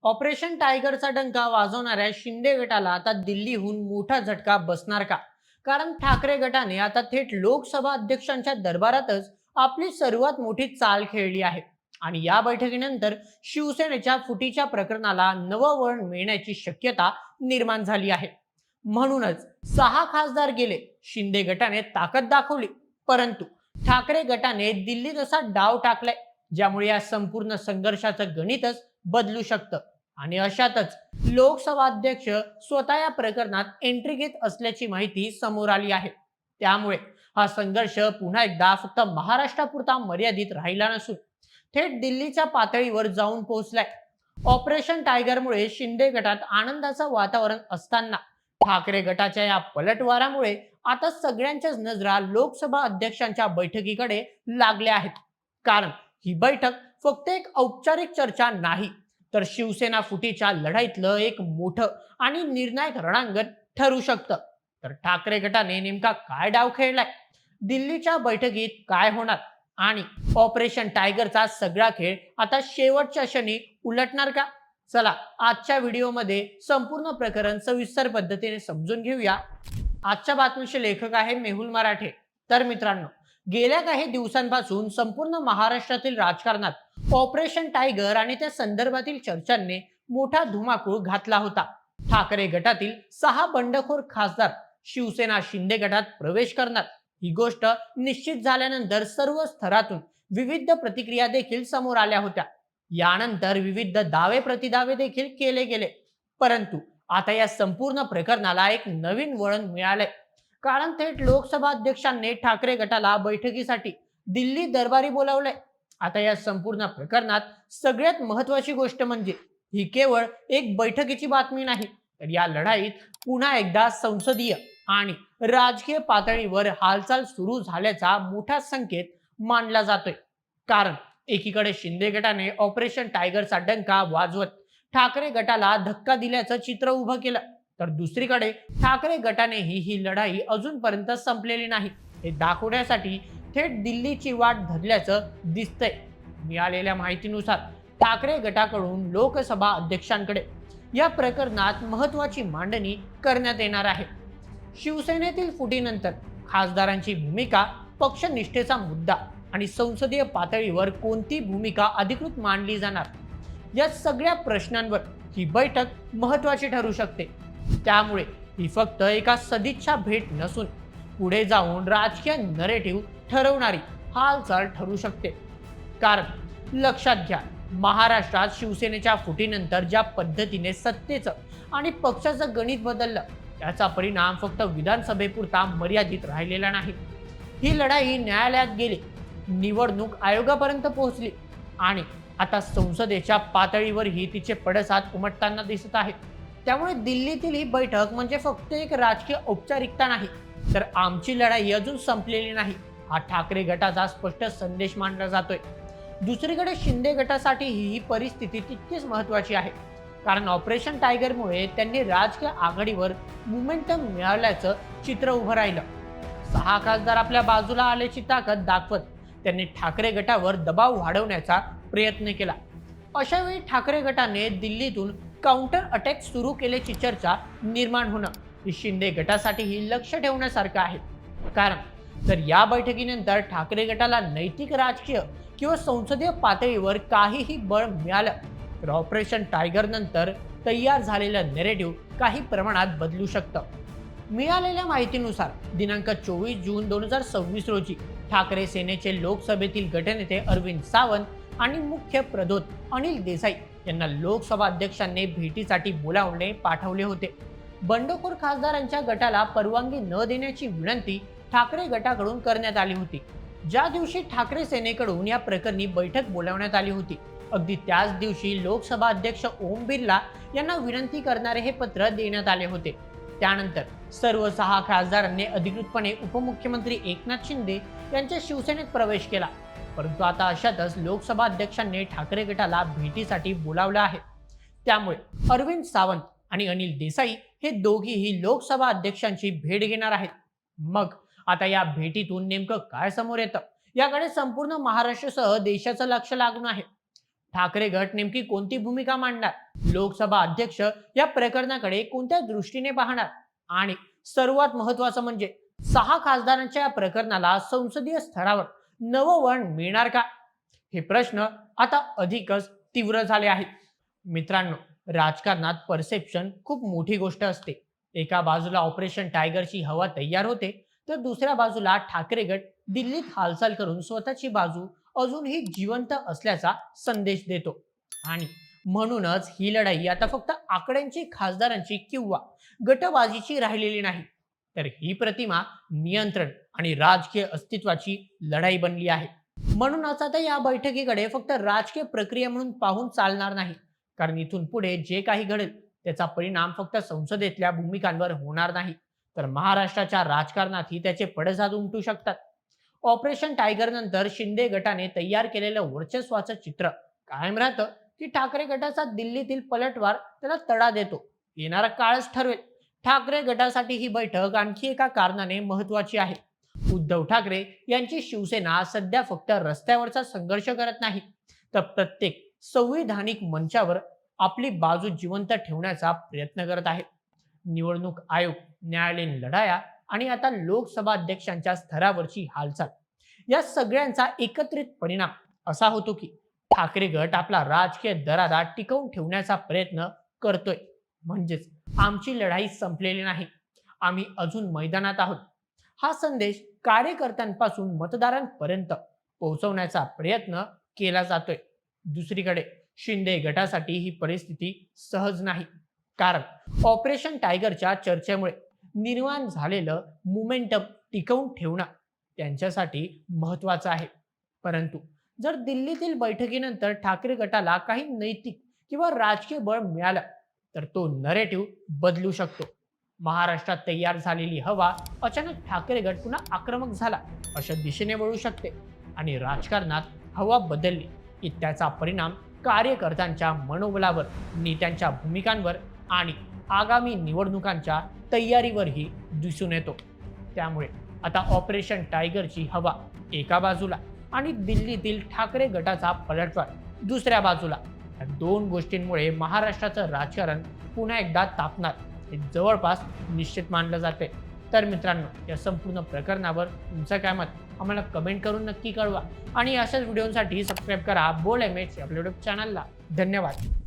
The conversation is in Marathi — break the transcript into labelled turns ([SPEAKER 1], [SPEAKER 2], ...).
[SPEAKER 1] ऑपरेशन टायगरचा डंका वाजवणाऱ्या शिंदे गटाला आता दिल्लीहून मोठा झटका बसणार का? कारण ठाकरे गटाने आता थेट लोकसभा अध्यक्षांच्या दरबारातच आपली सर्वात मोठी चाल खेळली आहे. आणि या बैठकीनंतर शिवसेनेच्या फुटीच्या प्रकरणाला नवं वळण मिळण्याची शक्यता निर्माण झाली आहे. म्हणूनच 6 खासदार गेले, शिंदे गटाने ताकद दाखवली, परंतु ठाकरे गटाने दिल्लीत असा डाव टाकलाय ज्यामुळे या संपूर्ण संघर्षाचं गणितच बदलू शकतं. आणि अशातच लोकसभा अध्यक्ष स्वतः या प्रकरणात एंट्री घेत असल्याची माहिती समोर आली आहे. त्यामुळे हा संघर्ष पुन्हा एकदा फक्त महाराष्ट्रापुरता मर्यादित राहिला नसून थेट दिल्लीच्या पातळीवर जाऊन पोहोचलाय. ऑपरेशन टायगरमुळे शिंदे गटात आनंदाचं वातावरण असताना ठाकरे गटाच्या या पलटवारामुळे आता सगळ्यांच्याच नजरा लोकसभा अध्यक्षांच्या बैठकीकडे लागल्या आहेत. कारण ही बैठक फक्त एक औपचारिक चर्चा नाही, तर शिवसेना फुटीच्या लढाईतलं एक मोठं आणि निर्णायक रणांगण ठरू शकतं. तर ठाकरे गटाने नेमका काय डाव खेळलाय, दिल्लीच्या बैठकीत काय होणार आणि ऑपरेशन टायगरचा सगळा खेळ आता शेवटच्या क्षणी उलटणार का? चला आजच्या व्हिडिओमध्ये संपूर्ण प्रकरण सविस्तर पद्धतीने समजून घेऊया. आजच्या बातमीचे लेखक आहे मेहुल मराठे. तर मित्रांनो, गेल्या काही दिवसांपासून संपूर्ण महाराष्ट्रातील राजकारणात ऑपरेशन टायगर आणि त्या संदर्भातील चर्चांनी मोठा धुमाकूळ घातला होता. ठाकरे गटातील 6 बंडखोर खासदार शिवसेना शिंदे गटात प्रवेश करणार, ही गोष्ट निश्चित झाल्यानंतर सर्व स्तरातून विविध प्रतिक्रिया देखील समोर आल्या होत्या. यानंतर विविध दावे प्रतिदावे देखील केले गेले, परंतु आता या संपूर्ण प्रकरणाला एक नवीन वळण मिळालंय. कारण थेट लोकसभा अध्यक्षांनी ठाकरे गटाला बैठकीसाठी दिल्ली दरबारी बोलावलंय. आता या संपूर्ण प्रकरणात सगळ्यात महत्वाची गोष्ट म्हणजे ही केवळ एक बैठकीची बातमी नाही, तर या लढाईत पुन्हा एकदा संसदीय आणि राजकीय पातळीवर हालचाल सुरू झाल्याचा मोठा संकेत मानला जातोय. कारण एकीकडे शिंदे गटाने ऑपरेशन टायगरचा डंका वाजवत ठाकरे गटाला धक्का दिल्याचं चित्र उभं केलं, तर दुसरीकडे ठाकरे गटानेही ही लढाई अजूनपर्यंत संपलेली नाही हे दाखवण्यासाठी थेट दिल्लीची वाट धरल्याचं दिसतंय. मिळालेल्या माहितीनुसार ठाकरे गटाकडून लोकसभा अध्यक्षांकडे या प्रकरणात महत्वाची मांडणी करण्यात येणार आहे. शिवसेनेतील फुटीनंतर खासदारांची भूमिका, पक्षनिष्ठेचा मुद्दा आणि संसदीय पातळीवर कोणती भूमिका अधिकृत मांडली जाणार, या सगळ्या प्रश्नांवर ही बैठक महत्वाची ठरू शकते. त्यामुळे ही फक्त एका सदिच्छा भेट नसून पुढे जाऊन राजकीय नरेटिव्ह ठरवणारी हालचाल ठरू शकते. कारण लक्षात घ्या, महाराष्ट्रात शिवसेनेच्या फुटीनंतर ज्या पद्धतीने सत्तेचं आणि पक्षाचं गणित बदललं, त्याचा परिणाम फक्त विधानसभेपुरता मर्यादित राहिलेला नाही. ही लढाई न्यायालयात गेली, निवडणूक आयोगापर्यंत पोहोचली आणि आता संसदेच्या पातळीवरही तिचे पडसाद उमटताना दिसत आहेत. त्यामुळे दिल्लीतील ही बैठक म्हणजे फक्त एक राजकीय औपचारिकता नाही, तर आमची लढाई अजून संपलेली नाही हा ठाकरे गटाचा स्पष्ट संदेश मानला जातोय. दुसरीकडे शिंदे गटासाठी ही परिस्थिती तितकीच महत्वाची आहे. कारण ऑपरेशन टायगरमुळे त्यांनी राजकीय आघाडीवर मोमेंटम मिळाल्याचं चित्र उभं राहिलं. 6 खासदार आपल्या बाजूला आल्याची ताकद दाखवत त्यांनी ठाकरे गटावर दबाव वाढवण्याचा प्रयत्न केला. अशा वेळी ठाकरे गटाने दिल्लीतून काउंटर अटॅक सुरू केल्याची चर्चा निर्माण होणं ही शिंदे गटासाठीही लक्ष ठेवण्यासारखं आहे. कारण जर या बैठकीनंतर ठाकरे गटाला नैतिक, राजकीय किंवा संसदीय पातळीवर काहीही बळ मिळालं, तर ऑपरेशन टायगर नंतर तयार झालेलं नेरेटिव्ह काही प्रमाणात बदलू शकतं. मिळालेल्या माहितीनुसार दिनांक 24 जून 2026 रोजी ठाकरे सेनेचे लोकसभेतील गटनेते अरविंद सावंत आणि मुख्य प्रधोत अनिल देसाई यांना लोकसभा अध्यक्षांनी भेटीसाठी बोलावणे पाठवले होते. बंडखोर खासदारांच्या गटाला परवानगी न देण्याची विनंती ठाकरे गटाकडून करण्यात आली होती. ज्या दिवशी ठाकरे सेनेकडून या प्रकरणी बैठक बोलावण्यात आली होती, अगदी त्याच दिवशी लोकसभा अध्यक्ष ओम बिर्ला यांना विनंती करणारे हे पत्र देण्यात आले होते. त्यानंतर सर्व 6 खासदारांनी अधिकृतपणे उपमुख्यमंत्री एकनाथ शिंदे यांच्या शिवसेनेत प्रवेश केला. परंतु आता अशातच लोकसभा अध्यक्षांनी ठाकरे गटाला भेटीसाठी बोलावलं आहे. त्यामुळे अरविंद सावंत आणि अनिल देसाई हे दोघीही लोकसभा अध्यक्षांची भेट घेणार आहेत. मग आता या भेटीतून नेमकं काय समोर येतं, याकडे संपूर्ण महाराष्ट्रासह देशाचं लक्ष लागून आहे. ठाकरे गट नेमकी कोणती भूमिका मांडणार, लोकसभा अध्यक्ष या प्रकरणाकडे कोणत्या दृष्टीने पाहणार, आणि सर्वात महत्वाचं म्हणजे 6 खासदारांच्या या प्रकरणाला संसदीय स्तरावर नवं वळण मिळणार का, हे प्रश्न आता अधिकच तीव्र झाले आहेत. मित्रांनो, राजकारणात परसेप्शन खूप मोठी गोष्ट असते. एका बाजूला ऑपरेशन टायगरची हवा तयार होते, तर दुसऱ्या बाजूला ठाकरे गट दिल्लीत हालचाल करून स्वतःची बाजू अजूनही जिवंत असल्याचा संदेश देतो. आणि म्हणूनच ही लढाई आता फक्त आकड्यांची, खासदारांची किंवा गटबाजीची राहिलेली नाही, तर ही प्रतिमा, नियंत्रण आणि राजकीय अस्तित्वाची लढाई बनली आहे. म्हणूनच आता या बैठकीकडे फक्त राजकीय प्रक्रिया म्हणून पाहून चालणार नाही, कारण इथून पुढे जे काही घडेल त्याचा परिणाम फक्त संसदेतल्या भूमिकांवर होणार नाही, तर महाराष्ट्राच्या राजकारणातही त्याचे पडसाद उमटू शकतात. ऑपरेशन टायगर नंतर शिंदे गटाने तयार केलेलं वर्चस्वाचं चित्र कायम राहतं की ठाकरे गटाचा दिल्लीतील पलटवार त्याला तडा देतो. येणारा काळच ठरवेल. ठाकरे गटासाठी ही बैठक आणखी एका कारणाने महत्वाची आहे. उद्धव ठाकरे यांची शिवसेना सध्या फक्त रस्त्यावरचा संघर्ष करत नाही, तर प्रत्येक संविधानिक मंचावर आपली बाजू जिवंत ठेवण्याचा प्रयत्न करत आहे. निवडणूक आयोग, न्यायालयीन लढाया आणि आता लोकसभा अध्यक्षांच्या स्तरावरची हालचाल, या सगळ्यांचा एकत्रित परिणाम असा होतो की ठाकरे गट आपला राजकीय दरारा टिकवून ठेवण्याचा प्रयत्न करतोय. म्हणजेच आमची लढाई संपलेली नाही, आम्ही अजून मैदानात आहोत, हा संदेश कार्यकर्त्यांपासून मतदारांपर्यंत पोहोचवण्याचा प्रयत्न केला जातोय. दुसरीकडे शिंदे गटासाठी ही परिस्थिती सहज नाही, कारण ऑपरेशन टायगरच्या चर्चेमुळे निर्माण झालेलं मोमेंटम टिकवून ठेवणं त्यांच्यासाठी महत्वाचं आहे. परंतु जर दिल्लीतील बैठकीनंतर ठाकरे गटाला काही नैतिक किंवा राजकीय बळ मिळालं, तर तो नरेटिव्ह बदलू शकतो. महाराष्ट्रात तयार झालेली हवा अचानक ठाकरे गट पुन्हा आक्रमक झाला अशा दिशेने वळू शकते, आणि राजकारणात हवा बदलली की त्याचा परिणाम कार्यकर्त्यांच्या मनोबलावर, नेत्यांच्या भूमिकांवर आणि आगामी निवडणुकांच्या तयारीवरही दिसून येतो. त्यामुळे आता ऑपरेशन टायगरची हवा एका बाजूला आणि दिल्लीतील ठाकरे गटाचा पलटवार दुसऱ्या बाजूला, या दोन गोष्टींमुळे महाराष्ट्राचं राजकारण पुन्हा एकदा तापणार हे जवळपास निश्चित मानलं जाते. तर मित्रांनो, या संपूर्ण प्रकरणावर तुमचं काय मत आम्हाला कमेंट करून नक्की कळवा, आणि अशाच व्हिडिओसाठी सबस्क्राईब करा बोल एमएच आपल्या यूट्यूब चॅनलला. धन्यवाद.